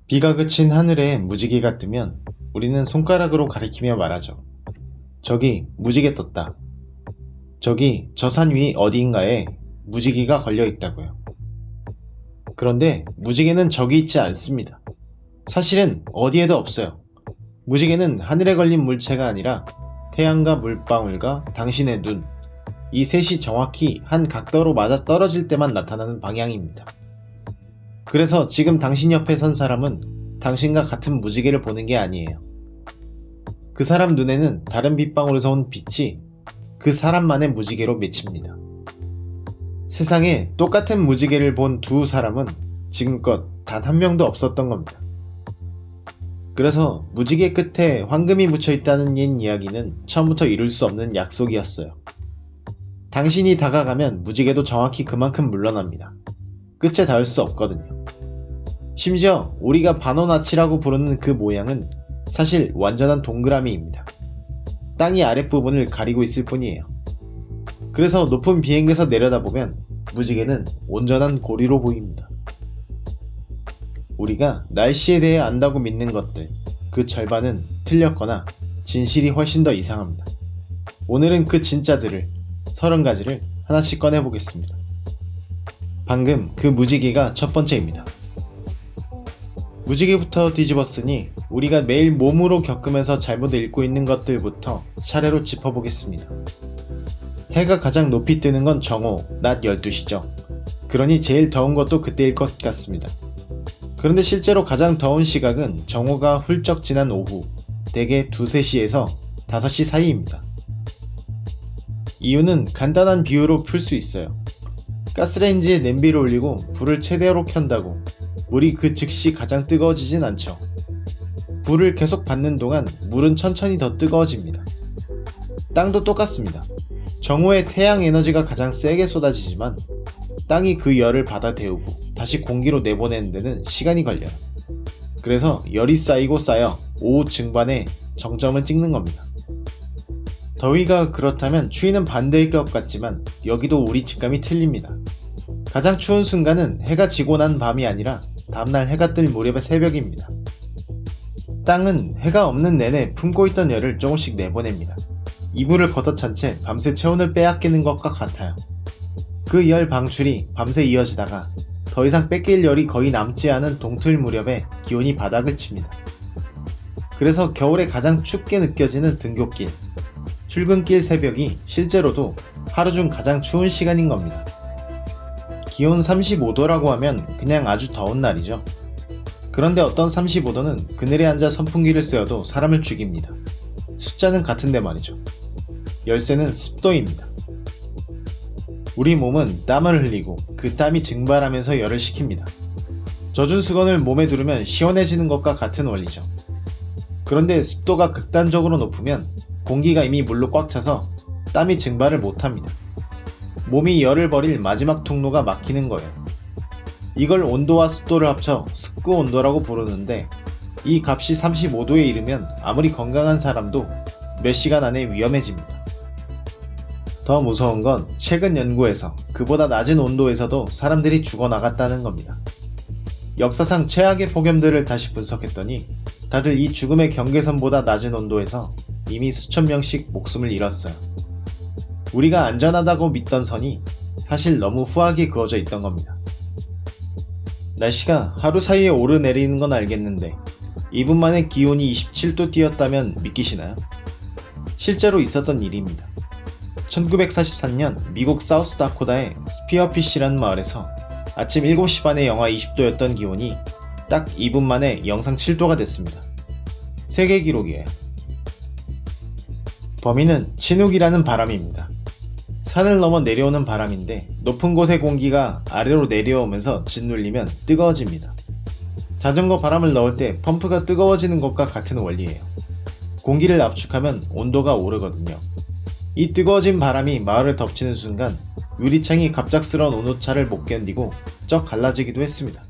비가 그친 하늘에 무지개가 뜨면 우리는 손가락으로 가리키며 말하죠. 저기 무지개 떴다. 저기 저 산 위 어디인가에 무지개가 걸려 있다고요. 그런데 무지개는 저기 있지 않습니다. 사실은 어디에도 없어요. 무지개는 하늘에 걸린 물체가 아니라 태양과 물방울과 당신의 눈, 이 셋이 정확히 한 각도로 맞아 떨어질 때만 나타나는 방향입니다. 그래서 지금 당신 옆에 선 사람은 당신과 같은 무지개를 보는 게 아니에요. 그 사람 눈에는 다른 빛방울에서 온 빛이 그 사람만의 무지개로 맺힙니다. 세상에 똑같은 무지개를 본 두 사람은 지금껏 단 한 명도 없었던 겁니다. 그래서 무지개 끝에 황금이 묻혀 있다는 옛 이야기는 처음부터 이룰 수 없는 약속이었어요. 당신이 다가가면 무지개도 정확히 그만큼 물러납니다. 끝에 닿을 수 없거든요. 심지어 우리가 바노나치라고 부르는 그 모양은 사실 완전한 동그라미입니다. 땅이 아랫부분을 가리고 있을 뿐이에요. 그래서 높은 비행기에서 내려다보면 무지개는 온전한 고리로 보입니다. 우리가 날씨에 대해 안다고 믿는 것들, 그 절반은 틀렸거나 진실이 훨씬 더 이상합니다. 오늘은 그 진짜들을 30가지를 하나씩 꺼내보겠습니다. 방금 그 무지개가 첫 번째입니다. 무지개부터 뒤집었으니 우리가 매일 몸으로 겪으면서 잘못 읽고 있는 것들부터 차례로 짚어보겠습니다. 해가 가장 높이 뜨는 건 정오, 낮 12시죠. 그러니 제일 더운 것도 그때일 것 같습니다. 그런데 실제로 가장 더운 시각은 정오가 훌쩍 지난 오후, 대개 2, 3시에서 5시 사이입니다. 이유는 간단한 비유로 풀 수 있어요. 가스레인지에 냄비를 올리고 불을 최대로 켠다고 물이 그 즉시 가장 뜨거워지진 않죠. 불을 계속 받는 동안 물은 천천히 더 뜨거워집니다. 땅도 똑같습니다. 정오에 태양 에너지가 가장 세게 쏟아지지만 땅이 그 열을 받아 데우고 다시 공기로 내보내는 데는 시간이 걸려요. 그래서 열이 쌓이고 쌓여 오후 중반에 정점을 찍는 겁니다. 더위가 그렇다면 추위는 반대일 것 같지만 여기도 우리 직감이 틀립니다. 가장 추운 순간은 해가 지고 난 밤이 아니라 다음날 해가 뜰 무렵의 새벽입니다. 땅은 해가 없는 내내 품고 있던 열을 조금씩 내보냅니다. 이불을 걷어찬 채 밤새 체온을 빼앗기는 것과 같아요. 그 열 방출이 밤새 이어지다가 더 이상 뺏길 열이 거의 남지 않은 동틀 무렵에 기온이 바닥을 칩니다. 그래서 겨울에 가장 춥게 느껴지는 등굣길, 출근길 새벽이 실제로도 하루 중 가장 추운 시간인 겁니다. 기온 35도라고 하면 그냥 아주 더운 날이죠. 그런데 어떤 35도는 그늘에 앉아 선풍기를 쐬어도 사람을 죽입니다. 숫자는 같은데 말이죠. 열쇠는 습도입니다. 우리 몸은 땀을 흘리고 그 땀이 증발하면서 열을 식힙니다. 젖은 수건을 몸에 두르면 시원해지는 것과 같은 원리죠. 그런데 습도가 극단적으로 높으면 공기가 이미 물로 꽉 차서 땀이 증발을 못합니다. 몸이 열을 버릴 마지막 통로가 막히는 거예요. 이걸 온도와 습도를 합쳐 습구 온도라고 부르는데 이 값이 35도에 이르면 아무리 건강한 사람도 몇 시간 안에 위험해집니다. 더 무서운 건 최근 연구에서 그보다 낮은 온도에서도 사람들이 죽어나갔다는 겁니다. 역사상 최악의 폭염들을 다시 분석했더니 다들 이 죽음의 경계선보다 낮은 온도에서 이미 수천 명씩 목숨을 잃었어요. 우리가 안전하다고 믿던 선이 사실 너무 후하게 그어져 있던 겁니다. 날씨가 하루 사이에 오르내리는 건 알겠는데 2분 만에 기온이 27도 뛰었다면 믿기시나요? 실제로 있었던 일입니다. 1943년 미국 사우스다코다의 스피어피시라는 마을에서 아침 7시 반에 영하 20도였던 기온이 딱 2분 만에 영상 7도가 됐습니다. 세계 기록이에요. 범인은 치눅이라는 바람입니다. 산을 넘어 내려오는 바람인데 높은 곳의 공기가 아래로 내려오면서 짓눌리면 뜨거워집니다. 자전거 바람을 넣을 때 펌프가 뜨거워지는 것과 같은 원리예요. 공기를 압축하면 온도가 오르거든요. 이 뜨거워진 바람이 마을을 덮치는 순간 유리창이 갑작스러운 온오차를 못 견디고 쩍 갈라지기도 했습니다.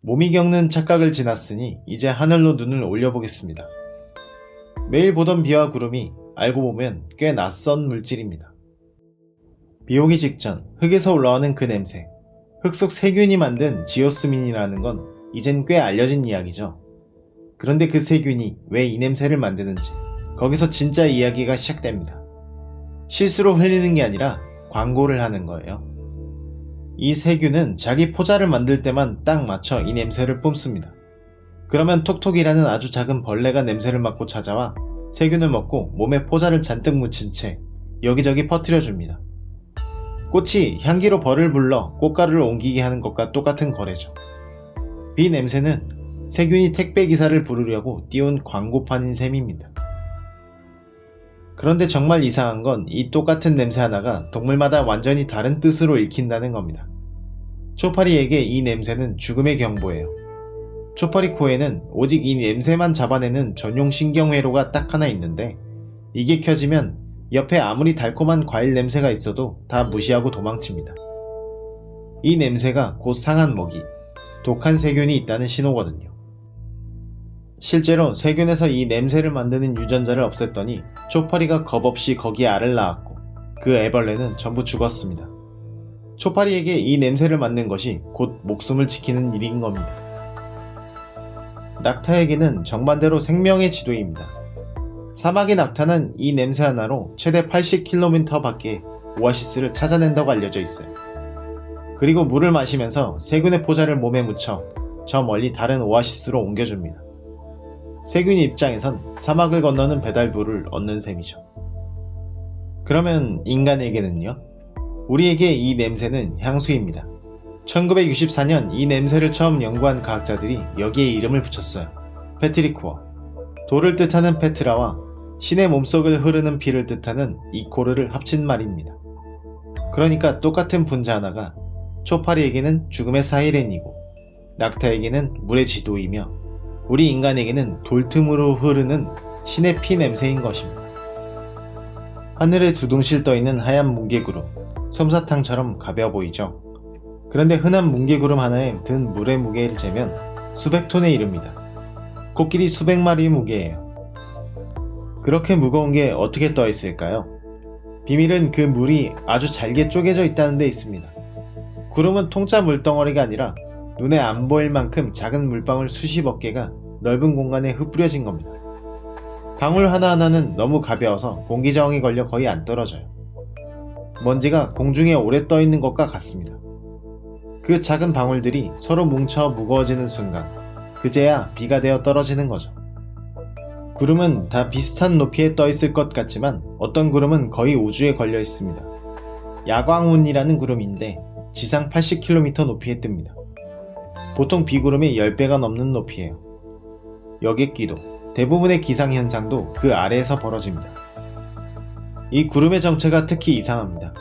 몸이 겪는 착각을 지났으니 이제 하늘로 눈을 올려보겠습니다. 매일 보던 비와 구름이 알고 보면 꽤 낯선 물질입니다. 비 오기 직전 흙에서 올라오는 그 냄새, 흙 속 세균이 만든 지오스민이라는 건 이젠 꽤 알려진 이야기죠. 그런데 그 세균이 왜 이 냄새를 만드는지 거기서 진짜 이야기가 시작됩니다. 실수로 흘리는 게 아니라 광고를 하는 거예요. 이 세균은 자기 포자를 만들 때만 딱 맞춰 이 냄새를 뿜습니다. 그러면 톡톡이라는 아주 작은 벌레가 냄새를 맡고 찾아와 세균을 먹고 몸에 포자를 잔뜩 묻힌 채 여기저기 퍼뜨려 줍니다. 꽃이 향기로 벌을 불러 꽃가루를 옮기게 하는 것과 똑같은 거래죠. 비 냄새는 세균이 택배 기사를 부르려고 띄운 광고판인 셈입니다. 그런데 정말 이상한 건 이 똑같은 냄새 하나가 동물마다 완전히 다른 뜻으로 읽힌다는 겁니다. 초파리에게 이 냄새는 죽음의 경보예요. 초파리 코에는 오직 이 냄새만 잡아내는 전용 신경회로가 딱 하나 있는데 이게 켜지면 옆에 아무리 달콤한 과일 냄새가 있어도 다 무시하고 도망칩니다. 이 냄새가 곧 상한 먹이, 독한 세균이 있다는 신호거든요. 실제로 세균에서 이 냄새를 만드는 유전자를 없앴더니 초파리가 겁없이 거기에 알을 낳았고 그 애벌레는 전부 죽었습니다. 초파리에게 이 냄새를 맡는 것이 곧 목숨을 지키는 일인 겁니다. 낙타에게는 정반대로 생명의 지도입니다. 사막의 낙타는 이 냄새 하나로 최대 80km 밖에 오아시스를 찾아낸다고 알려져 있어요. 그리고 물을 마시면서 세균의 포자를 몸에 묻혀 저 멀리 다른 오아시스로 옮겨줍니다. 세균 입장에선 사막을 건너는 배달부를 얻는 셈이죠. 그러면 인간에게는요? 우리에게 이 냄새는 향수입니다. 1964년 이 냄새를 처음 연구한 과학자들이 여기에 이름을 붙였어요. 페트리코어. 돌을 뜻하는 페트라와 신의 몸속을 흐르는 피를 뜻하는 이코르를 합친 말입니다. 그러니까 똑같은 분자 하나가 초파리에게는 죽음의 사이렌이고 낙타에게는 물의 지도이며 우리 인간에게는 돌틈으로 흐르는 신의 피 냄새인 것입니다. 하늘에 두둥실 떠있는 하얀 뭉게구름, 솜사탕처럼 가벼워 보이죠? 그런데 흔한 뭉게구름 하나에 든 물의 무게를 재면 수백 톤에 이릅니다. 코끼리 수백 마리의 무게예요. 그렇게 무거운 게 어떻게 떠 있을까요? 비밀은 그 물이 아주 잘게 쪼개져 있다는 데 있습니다. 구름은 통짜 물덩어리가 아니라 눈에 안 보일 만큼 작은 물방울 수십억 개가 넓은 공간에 흩뿌려진 겁니다. 방울 하나하나는 너무 가벼워서 공기 저항에 걸려 거의 안 떨어져요. 먼지가 공중에 오래 떠 있는 것과 같습니다. 그 작은 방울들이 서로 뭉쳐 무거워지는 순간 그제야 비가 되어 떨어지는 거죠. 구름은 다 비슷한 높이에 떠 있을 것 같지만 어떤 구름은 거의 우주에 걸려 있습니다. 야광운이라는 구름인데 지상 80km 높이에 뜹니다. 보통 비구름의 10배가 넘는 높이에요. 여객기도, 대부분의 기상현상도 그 아래에서 벌어집니다. 이 구름의 정체가 특히 이상합니다.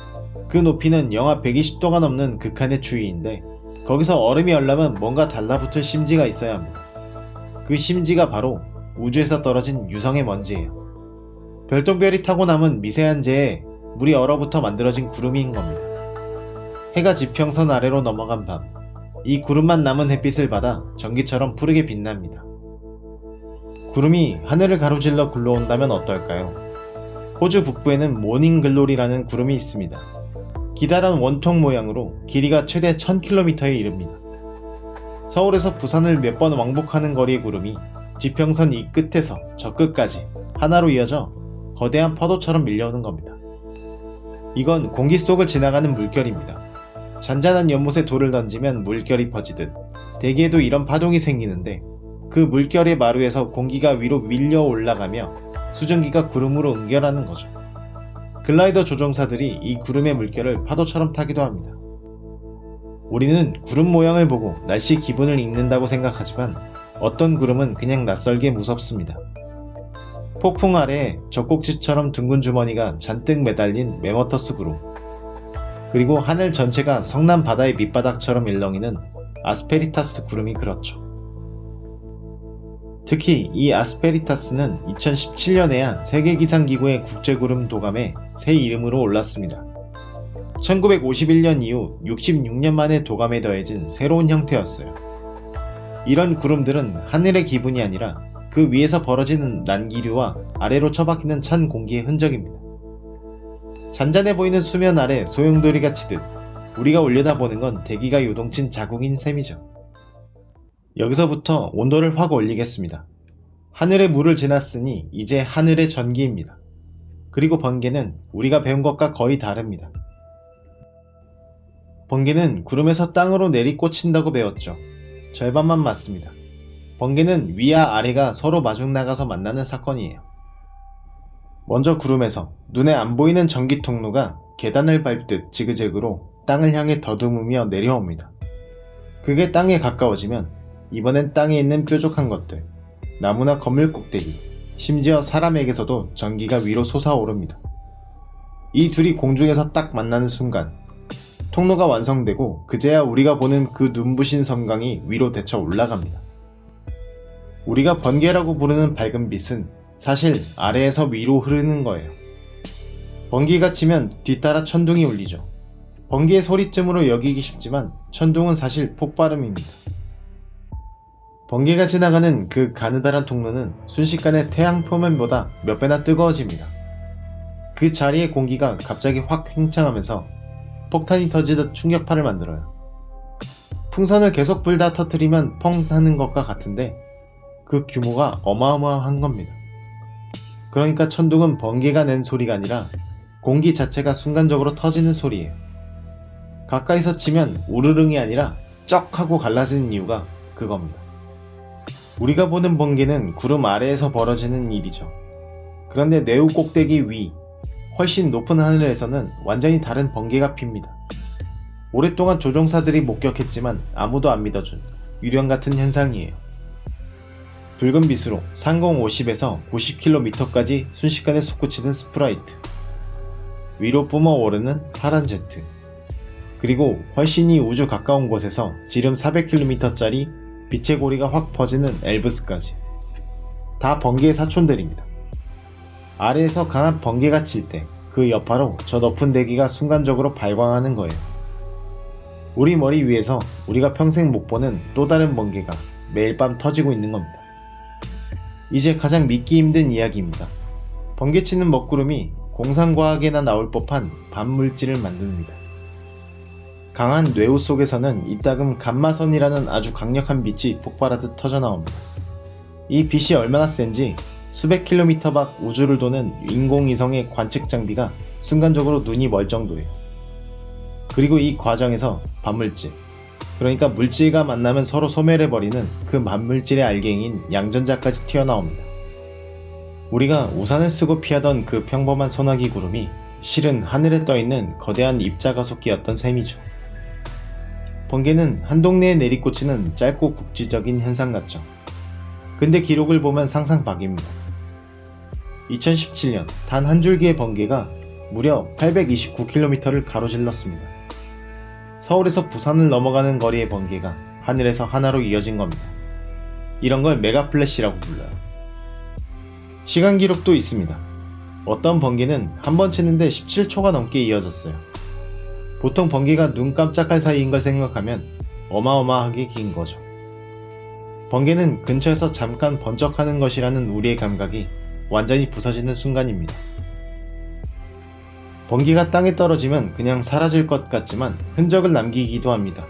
그 높이는 영하 120도가 넘는 극한의 추위인데 거기서 얼음이 얼려면 뭔가 달라붙을 심지가 있어야 합니다. 그 심지가 바로 우주에서 떨어진 유성의 먼지예요. 별똥별이 타고 남은 미세한 재에 물이 얼어붙어 만들어진 구름인 겁니다. 해가 지평선 아래로 넘어간 밤, 이 구름만 남은 햇빛을 받아 전기처럼 푸르게 빛납니다. 구름이 하늘을 가로질러 굴러온다면 어떨까요? 호주 북부에는 모닝글로리라는 구름이 있습니다. 기다란 원통 모양으로 길이가 최대 1000km에 이릅니다. 서울에서 부산을 몇 번 왕복하는 거리의 구름이 지평선 이 끝에서 저 끝까지 하나로 이어져 거대한 파도처럼 밀려오는 겁니다. 이건 공기 속을 지나가는 물결입니다. 잔잔한 연못에 돌을 던지면 물결이 퍼지듯 대기에도 이런 파동이 생기는데 그 물결의 마루에서 공기가 위로 밀려 올라가며 수증기가 구름으로 응결하는 거죠. 글라이더 조종사들이 이 구름의 물결을 파도처럼 타기도 합니다. 우리는 구름 모양을 보고 날씨 기분을 읽는다고 생각하지만 어떤 구름은 그냥 낯설게 무섭습니다. 폭풍 아래에 젖꼭지처럼 둥근 주머니가 잔뜩 매달린 메머터스 구름, 그리고 하늘 전체가 성난 바다의 밑바닥처럼 일렁이는 아스페리타스 구름이 그렇죠. 특히 이 아스페리타스는 2017년에야 세계기상기구의 국제구름 도감에 새 이름으로 올랐습니다. 1951년 이후 66년 만에 도감에 더해진 새로운 형태였어요. 이런 구름들은 하늘의 기분이 아니라 그 위에서 벌어지는 난기류와 아래로 처박히는 찬 공기의 흔적입니다. 잔잔해 보이는 수면 아래 소용돌이가 치듯 우리가 올려다보는 건 대기가 요동친 자국인 셈이죠. 여기서부터 온도를 확 올리겠습니다. 하늘의 물을 지났으니 이제 하늘의 전기입니다. 그리고 번개는 우리가 배운 것과 거의 다릅니다. 번개는 구름에서 땅으로 내리꽂힌다고 배웠죠. 절반만 맞습니다. 번개는 위와 아래가 서로 마중 나가서 만나는 사건이에요. 먼저 구름에서 눈에 안 보이는 전기 통로가 계단을 밟듯 지그재그로 땅을 향해 더듬으며 내려옵니다. 그게 땅에 가까워지면 이번엔 땅에 있는 뾰족한 것들, 나무나 건물 꼭대기, 심지어 사람에게서도 전기가 위로 솟아오릅니다. 이 둘이 공중에서 딱 만나는 순간 통로가 완성되고 그제야 우리가 보는 그 눈부신 섬광이 위로 대쳐 올라갑니다. 우리가 번개라고 부르는 밝은 빛은 사실 아래에서 위로 흐르는 거예요. 번개가 치면 뒤따라 천둥이 울리죠. 번개의 소리쯤으로 여기기 쉽지만 천둥은 사실 폭발음입니다. 번개가 지나가는 그 가느다란 통로는 순식간에 태양 표면보다 몇 배나 뜨거워집니다. 그 자리의 공기가 갑자기 확 팽창하면서 폭탄이 터지듯 충격파를 만들어요. 풍선을 계속 불다 터뜨리면 펑 하는 것과 같은데 그 규모가 어마어마한 겁니다. 그러니까 천둥은 번개가 낸 소리가 아니라 공기 자체가 순간적으로 터지는 소리예요. 가까이서 치면 우르릉이 아니라 쩍 하고 갈라지는 이유가 그겁니다. 우리가 보는 번개는 구름 아래에서 벌어지는 일이죠. 그런데 네우 꼭대기 위, 훨씬 높은 하늘에서는 완전히 다른 번개가 핍니다. 오랫동안 조종사들이 목격했지만 아무도 안 믿어준 유령 같은 현상이에요. 붉은 빛으로 상공 50에서 90km까지 순식간에 솟구치는 스프라이트, 위로 뿜어오르는 파란 제트, 그리고 훨씬이 우주 가까운 곳에서 지름 400km짜리 빛의 고리가 확 퍼지는 엘브스까지 다 번개의 사촌들입니다. 아래에서 강한 번개가 칠 때 그 여파로 저 높은 대기가 순간적으로 발광하는 거예요. 우리 머리 위에서 우리가 평생 못 보는 또 다른 번개가 매일 밤 터지고 있는 겁니다. 이제 가장 믿기 힘든 이야기입니다. 번개치는 먹구름이 공상과학에나 나올 법한 반물질을 만듭니다. 강한 뇌우 속에서는 이따금 감마선이라는 아주 강력한 빛이 폭발하듯 터져나옵니다. 이 빛이 얼마나 센지 수백 킬로미터 밖 우주를 도는 인공위성의 관측 장비가 순간적으로 눈이 멀 정도예요. 그리고 이 과정에서 반물질, 그러니까 물질과 만나면 서로 소멸해버리는 그 반물질의 알갱이인 양전자까지 튀어나옵니다. 우리가 우산을 쓰고 피하던 그 평범한 소나기 구름이 실은 하늘에 떠있는 거대한 입자가속기였던 셈이죠. 번개는 한 동네에 내리꽂히는 짧고 국지적인 현상 같죠. 근데 기록을 보면 상상 밖입니다. 2017년 단 한 줄기의 번개가 무려 829km를 가로질렀습니다. 서울에서 부산을 넘어가는 거리의 번개가 하늘에서 하나로 이어진 겁니다. 이런 걸 메가플래시라고 불러요. 시간 기록도 있습니다. 어떤 번개는 한 번 치는데 17초가 넘게 이어졌어요. 보통 번개가 눈 깜짝할 사이인 걸 생각하면 어마어마하게 긴 거죠. 번개는 근처에서 잠깐 번쩍하는 것이라는 우리의 감각이 완전히 부서지는 순간입니다. 번개가 땅에 떨어지면 그냥 사라질 것 같지만 흔적을 남기기도 합니다.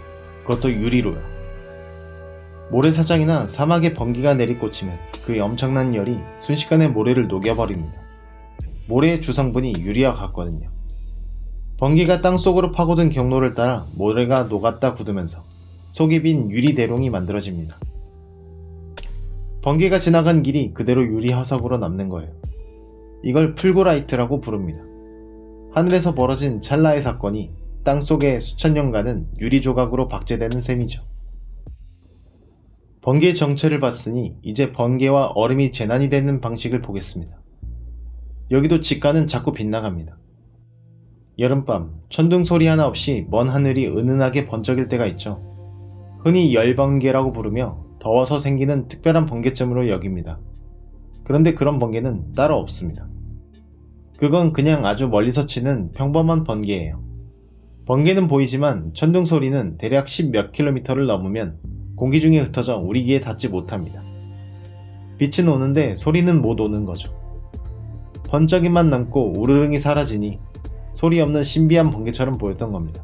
그것도 유리로요. 모래사장이나 사막에 번개가 내리꽂히면 그 엄청난 열이 순식간에 모래를 녹여버립니다. 모래의 주성분이 유리와 같거든요. 번개가 땅속으로 파고든 경로를 따라 모래가 녹았다 굳으면서 속이 빈 유리 대롱이 만들어집니다. 번개가 지나간 길이 그대로 유리 화석으로 남는 거예요. 이걸 풀고라이트라고 부릅니다. 하늘에서 벌어진 찰나의 사건이 땅속에 수천 년간은 유리 조각으로 박제되는 셈이죠. 번개의 정체를 봤으니 이제 번개와 얼음이 재난이 되는 방식을 보겠습니다. 여기도 직관은 자꾸 빗나갑니다. 여름밤 천둥 소리 하나 없이 먼 하늘이 은은하게 번쩍일 때가 있죠. 흔히 열번개라고 부르며 더워서 생기는 특별한 번개점으로 여깁니다. 그런데 그런 번개는 따로 없습니다. 그건 그냥 아주 멀리서 치는 평범한 번개예요. 번개는 보이지만 천둥 소리는 대략 10몇 킬로미터를 넘으면 공기 중에 흩어져 우리 귀에 닿지 못합니다. 빛은 오는데 소리는 못 오는 거죠. 번쩍이만 남고 우르릉이 사라지니 소리 없는 신비한 번개처럼 보였던 겁니다.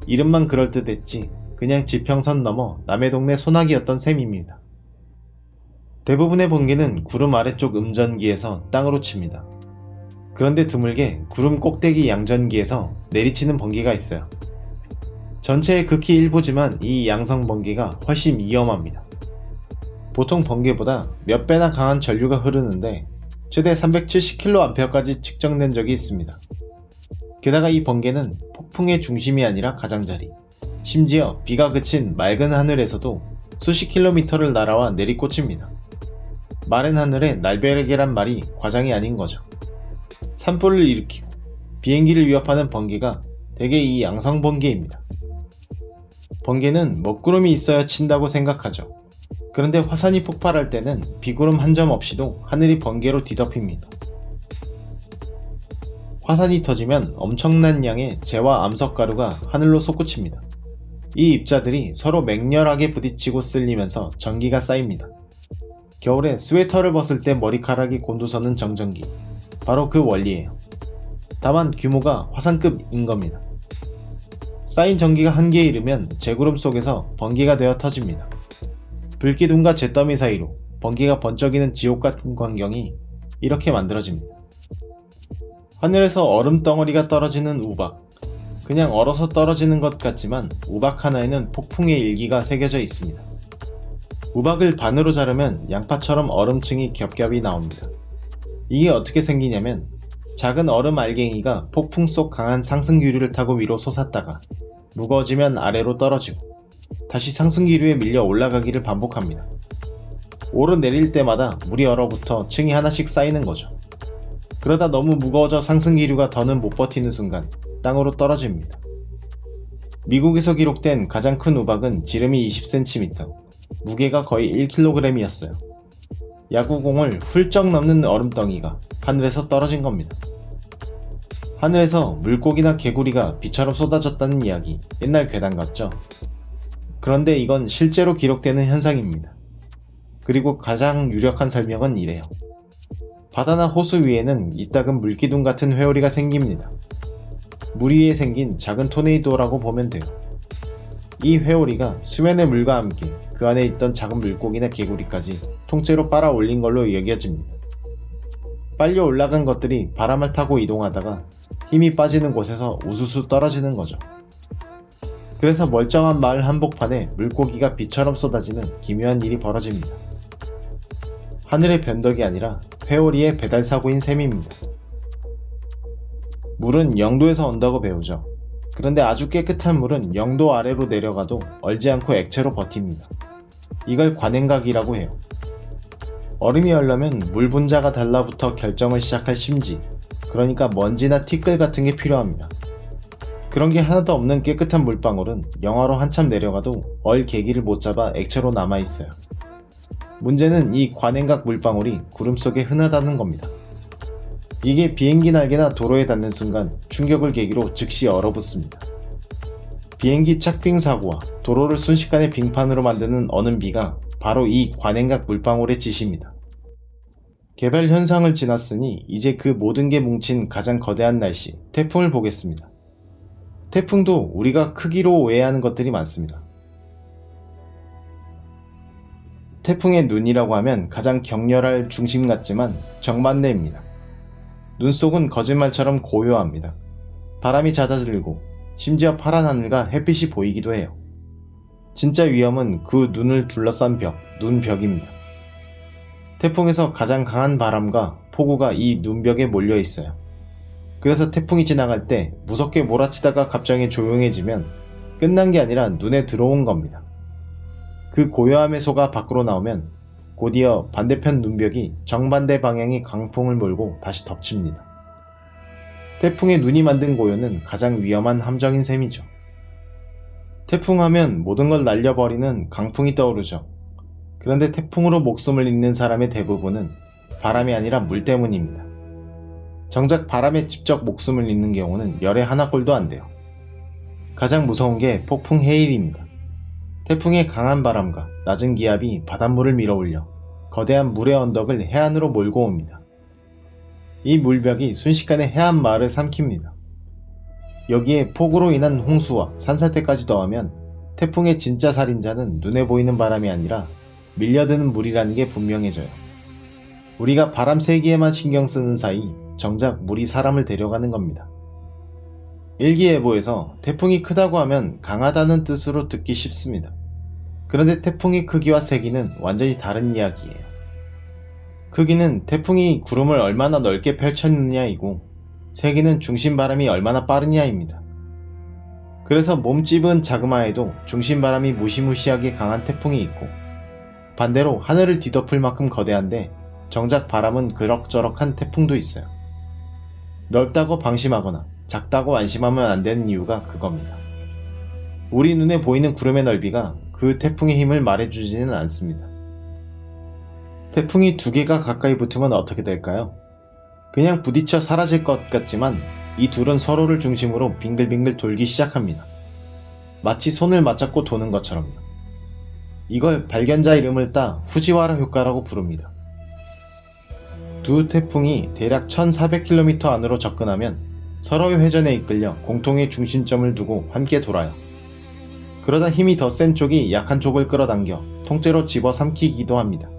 이름만 그럴듯했지 그냥 지평선 넘어 남의 동네 소나기였던 셈입니다. 대부분의 번개는 구름 아래쪽 음전기에서 땅으로 칩니다. 그런데 드물게 구름 꼭대기 양전기에서 내리치는 번개가 있어요. 전체의 극히 일부지만 이 양성 번개가 훨씬 위험합니다. 보통 번개보다 몇 배나 강한 전류가 흐르는데 최대 370kA까지 측정된 적이 있습니다. 게다가 이 번개는 폭풍의 중심이 아니라 가장자리, 심지어 비가 그친 맑은 하늘에서도 수십 킬로미터를 날아와 내리꽂힙니다. 마른 하늘에 날벼락이란 말이 과장이 아닌 거죠. 산불을 일으키고 비행기를 위협하는 번개가 대개 이 양성 번개입니다. 번개는 먹구름이 있어야 친다고 생각하죠. 그런데 화산이 폭발할 때는 비구름 한 점 없이도 하늘이 번개로 뒤덮입니다. 화산이 터지면 엄청난 양의 재와 암석가루가 하늘로 솟구칩니다. 이 입자들이 서로 맹렬하게 부딪히고 쓸리면서 전기가 쌓입니다. 겨울에 스웨터를 벗을 때 머리카락이 곤두서는 정전기, 바로 그 원리예요. 다만 규모가 화산급인 겁니다. 쌓인 전기가 한계에 이르면 재구름 속에서 번개가 되어 터집니다. 불기둥과 잿더미 사이로 번개가 번쩍이는 지옥같은 광경이 이렇게 만들어집니다. 하늘에서 얼음 덩어리가 떨어지는 우박, 그냥 얼어서 떨어지는 것 같지만 우박 하나에는 폭풍의 일기가 새겨져 있습니다. 우박을 반으로 자르면 양파처럼 얼음층이 겹겹이 나옵니다. 이게 어떻게 생기냐면 작은 얼음 알갱이가 폭풍 속 강한 상승기류를 타고 위로 솟았다가 무거워지면 아래로 떨어지고 다시 상승기류에 밀려 올라가기를 반복합니다. 오르내릴 때마다 물이 얼어붙어 층이 하나씩 쌓이는 거죠. 그러다 너무 무거워져 상승기류가 더는 못 버티는 순간 땅으로 떨어집니다. 미국에서 기록된 가장 큰 우박은 지름이 20cm, 무게가 거의 1kg이었어요. 야구공을 훌쩍 넘는 얼음덩이가 하늘에서 떨어진 겁니다. 하늘에서 물고기나 개구리가 비처럼 쏟아졌다는 이야기, 옛날 괴담 같죠? 그런데 이건 실제로 기록되는 현상입니다. 그리고 가장 유력한 설명은 이래요. 바다나 호수 위에는 이따금 물기둥 같은 회오리가 생깁니다. 물 위에 생긴 작은 토네이도라고 보면 돼요. 이 회오리가 수면의 물과 함께 그 안에 있던 작은 물고기나 개구리까지 통째로 빨아 올린 걸로 여겨집니다. 빨려 올라간 것들이 바람을 타고 이동하다가 힘이 빠지는 곳에서 우수수 떨어지는 거죠. 그래서 멀쩡한 마을 한복판에 물고기가 비처럼 쏟아지는 기묘한 일이 벌어집니다. 하늘의 변덕이 아니라 회오리의 배달사고인 셈입니다. 물은 0도에서 온다고 배우죠. 그런데 아주 깨끗한 물은 0도 아래로 내려가도 얼지 않고 액체로 버팁니다. 이걸 관행각이라고 해요. 얼음이 얼려면 물 분자가 달라붙어 결정을 시작할 심지, 그러니까 먼지나 티끌 같은 게 필요합니다. 그런 게 하나도 없는 깨끗한 물방울은 영하로 한참 내려가도 얼 계기를 못 잡아 액체로 남아있어요. 문제는 이 관행각 물방울이 구름 속에 흔하다는 겁니다. 이게 비행기 날개나 도로에 닿는 순간 충격을 계기로 즉시 얼어붙습니다. 비행기 착빙 사고와 도로를 순식간에 빙판으로 만드는 어는 비가 바로 이 관행각 물방울의 짓입니다. 개발 현상을 지났으니 이제 그 모든 게 뭉친 가장 거대한 날씨, 태풍을 보겠습니다. 태풍도 우리가 크기로 오해하는 것들이 많습니다. 태풍의 눈이라고 하면 가장 격렬할 중심 같지만 정반대입니다. 눈 속은 거짓말처럼 고요합니다. 바람이 잦아들고 심지어 파란 하늘과 햇빛이 보이기도 해요. 진짜 위험은 그 눈을 둘러싼 벽, 눈벽입니다. 태풍에서 가장 강한 바람과 폭우가 이 눈벽에 몰려 있어요. 그래서 태풍이 지나갈 때 무섭게 몰아치다가 갑자기 조용해지면 끝난 게 아니라 눈에 들어온 겁니다. 그 고요함의 소가 밖으로 나오면 곧이어 반대편 눈벽이 정반대 방향의 강풍을 몰고 다시 덮칩니다. 태풍의 눈이 만든 고요는 가장 위험한 함정인 셈이죠. 태풍하면 모든 걸 날려버리는 강풍이 떠오르죠. 그런데 태풍으로 목숨을 잃는 사람의 대부분은 바람이 아니라 물 때문입니다. 정작 바람에 직접 목숨을 잃는 경우는 열의 하나꼴도 안 돼요. 가장 무서운 게 폭풍 해일입니다. 태풍의 강한 바람과 낮은 기압이 바닷물을 밀어올려 거대한 물의 언덕을 해안으로 몰고 옵니다. 이 물벽이 순식간에 해안 마을을 삼킵니다. 여기에 폭우로 인한 홍수와 산사태까지 더하면 태풍의 진짜 살인자는 눈에 보이는 바람이 아니라 밀려드는 물이라는 게 분명해져요. 우리가 바람 세기에만 신경 쓰는 사이 정작 물이 사람을 데려가는 겁니다. 일기예보에서 태풍이 크다고 하면 강하다는 뜻으로 듣기 쉽습니다. 그런데 태풍의 크기와 세기는 완전히 다른 이야기예요. 크기는 태풍이 구름을 얼마나 넓게 펼쳤느냐이고, 세기는 중심 바람이 얼마나 빠르냐입니다. 그래서 몸집은 자그마해도 중심 바람이 무시무시하게 강한 태풍이 있고, 반대로 하늘을 뒤덮을 만큼 거대한데 정작 바람은 그럭저럭한 태풍도 있어요. 넓다고 방심하거나 작다고 안심하면 안 되는 이유가 그겁니다. 우리 눈에 보이는 구름의 넓이가 그 태풍의 힘을 말해주지는 않습니다. 태풍이 두 개가 가까이 붙으면 어떻게 될까요? 그냥 부딪혀 사라질 것 같지만 이 둘은 서로를 중심으로 빙글빙글 돌기 시작합니다. 마치 손을 맞잡고 도는 것처럼요. 이걸 발견자 이름을 따 후지와라 효과라고 부릅니다. 두 태풍이 대략 1400km 안으로 접근하면 서로의 회전에 이끌려 공통의 중심점을 두고 함께 돌아요. 그러다 힘이 더 센 쪽이 약한 쪽을 끌어당겨 통째로 집어삼키기도 합니다.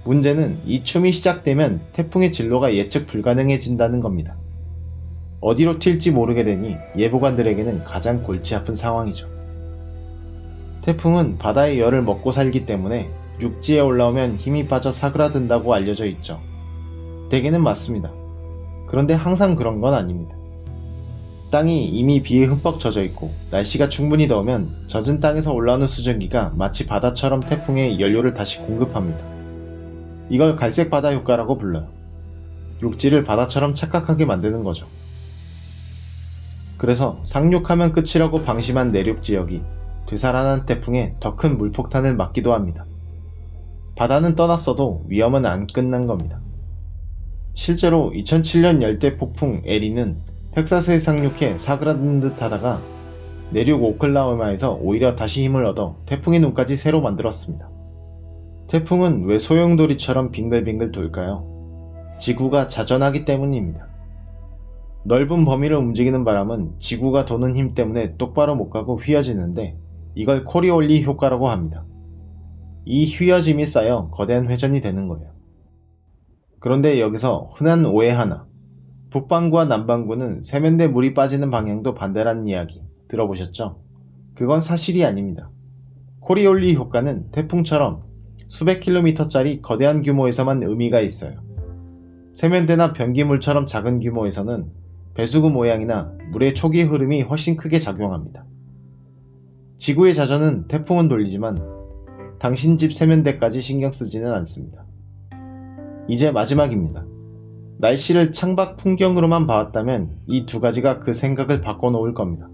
문제는 이 춤이 시작되면 태풍의 진로가 예측 불가능해진다는 겁니다. 어디로 튈지 모르게 되니 예보관들에게는 가장 골치 아픈 상황이죠. 태풍은 바다의 열을 먹고 살기 때문에 육지에 올라오면 힘이 빠져 사그라든다고 알려져 있죠. 대개는 맞습니다. 그런데 항상 그런 건 아닙니다. 땅이 이미 비에 흠뻑 젖어 있고 날씨가 충분히 더우면 젖은 땅에서 올라오는 수증기가 마치 바다처럼 태풍에 연료를 다시 공급합니다. 이걸 갈색 바다 효과라고 불러요. 육지를 바다처럼 착각하게 만드는 거죠. 그래서 상륙하면 끝이라고 방심한 내륙 지역이 되살아난 태풍에 더 큰 물폭탄을 맞기도 합니다. 바다는 떠났어도 위험은 안 끝난 겁니다. 실제로 2007년 열대 폭풍 에리는 텍사스에 상륙해 사그라든 듯 하다가 내륙 오클라호마에서 오히려 다시 힘을 얻어 태풍의 눈까지 새로 만들었습니다. 태풍은 왜 소용돌이처럼 빙글빙글 돌까요? 지구가 자전하기 때문입니다. 넓은 범위를 움직이는 바람은 지구가 도는 힘 때문에 똑바로 못 가고 휘어지는데 이걸 코리올리 효과라고 합니다. 이 휘어짐이 쌓여 거대한 회전이 되는 거예요. 그런데 여기서 흔한 오해 하나. 북반구와 남반구는 세면대 물이 빠지는 방향도 반대라는 이야기 들어보셨죠? 그건 사실이 아닙니다. 코리올리 효과는 태풍처럼 수백 킬로미터짜리 거대한 규모에서만 의미가 있어요. 세면대나 변기물처럼 작은 규모에서는 배수구 모양이나 물의 초기 흐름이 훨씬 크게 작용합니다. 지구의 자전은 태풍은 돌리지만 당신 집 세면대까지 신경 쓰지는 않습니다. 이제 마지막입니다. 날씨를 창밖 풍경으로만 봐왔다면 이 두 가지가 그 생각을 바꿔놓을 겁니다.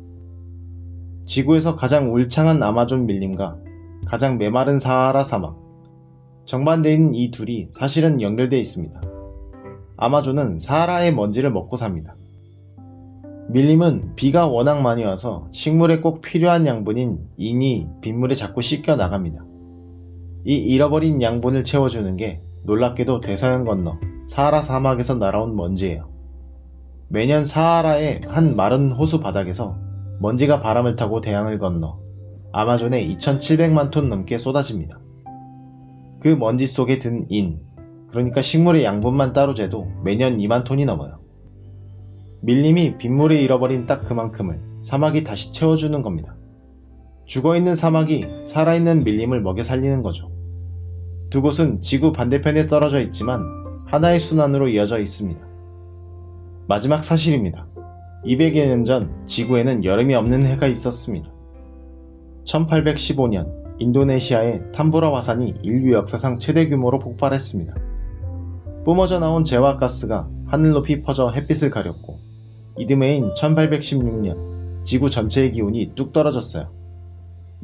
지구에서 가장 울창한 아마존 밀림과 가장 메마른 사하라 사막, 정반대인 이 둘이 사실은 연결되어 있습니다. 아마존은 사하라의 먼지를 먹고 삽니다. 밀림은 비가 워낙 많이 와서 식물에 꼭 필요한 양분인 인이 빗물에 자꾸 씻겨 나갑니다. 이 잃어버린 양분을 채워주는 게 놀랍게도 대서양 건너 사하라 사막에서 날아온 먼지예요. 매년 사하라의 한 마른 호수 바닥에서 먼지가 바람을 타고 대양을 건너 아마존에 2,700만 톤 넘게 쏟아집니다. 그 먼지 속에 든 인, 그러니까 식물의 양분만 따로 재도 매년 2만 톤이 넘어요. 밀림이 빗물에 잃어버린 딱 그만큼을 사막이 다시 채워주는 겁니다. 죽어있는 사막이 살아있는 밀림을 먹여 살리는 거죠. 두 곳은 지구 반대편에 떨어져 있지만 하나의 순환으로 이어져 있습니다. 마지막 사실입니다. 200여 년 전 지구에는 여름이 없는 해가 있었습니다. 1815년 인도네시아의 탐보라 화산이 인류 역사상 최대 규모로 폭발했습니다. 뿜어져 나온 제화가스가 하늘 높이 퍼져 햇빛을 가렸고 이듬해인 1816년 지구 전체의 기온이 뚝 떨어졌어요.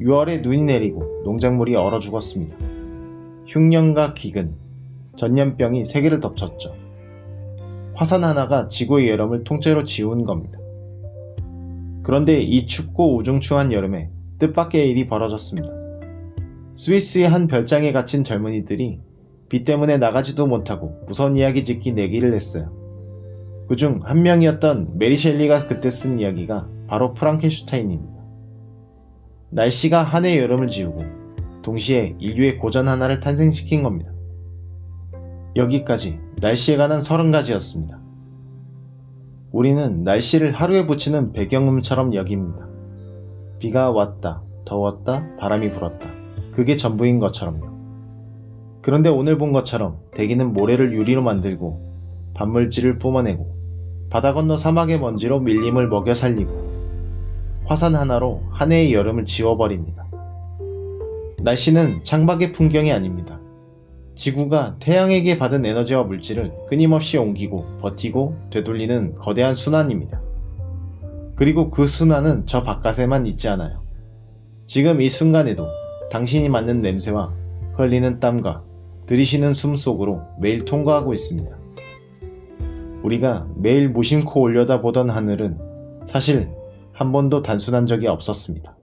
6월에 눈이 내리고 농작물이 얼어 죽었습니다. 흉년과 기근, 전염병이 세계를 덮쳤죠. 화산 하나가 지구의 여름을 통째로 지운 겁니다. 그런데 이 춥고 우중충한 여름에 뜻밖의 일이 벌어졌습니다. 스위스의 한 별장에 갇힌 젊은이들이 비 때문에 나가지도 못하고 무서운 이야기 짓기 내기를 했어요. 그중 한 명이었던 메리 셸리가 그때 쓴 이야기가 바로 프랑켄슈타인입니다. 날씨가 한 해의 여름을 지우고 동시에 인류의 고전 하나를 탄생시킨 겁니다. 여기까지 날씨에 관한 30가지였습니다. 우리는 날씨를 하루에 붙이는 배경음처럼 여깁니다. 비가 왔다, 더웠다, 바람이 불었다. 그게 전부인 것처럼요. 그런데 오늘 본 것처럼 대기는 모래를 유리로 만들고 반물질을 뿜어내고 바다 건너 사막의 먼지로 밀림을 먹여 살리고 화산 하나로 한 해의 여름을 지워버립니다. 날씨는 창밖의 풍경이 아닙니다. 지구가 태양에게 받은 에너지와 물질을 끊임없이 옮기고 버티고 되돌리는 거대한 순환입니다. 그리고 그 순환은 저 바깥에만 있지 않아요. 지금 이 순간에도 당신이 맡는 냄새와 흘리는 땀과 들이쉬는 숨 속으로 매일 통과하고 있습니다. 우리가 매일 무심코 올려다보던 하늘은 사실 한 번도 단순한 적이 없었습니다.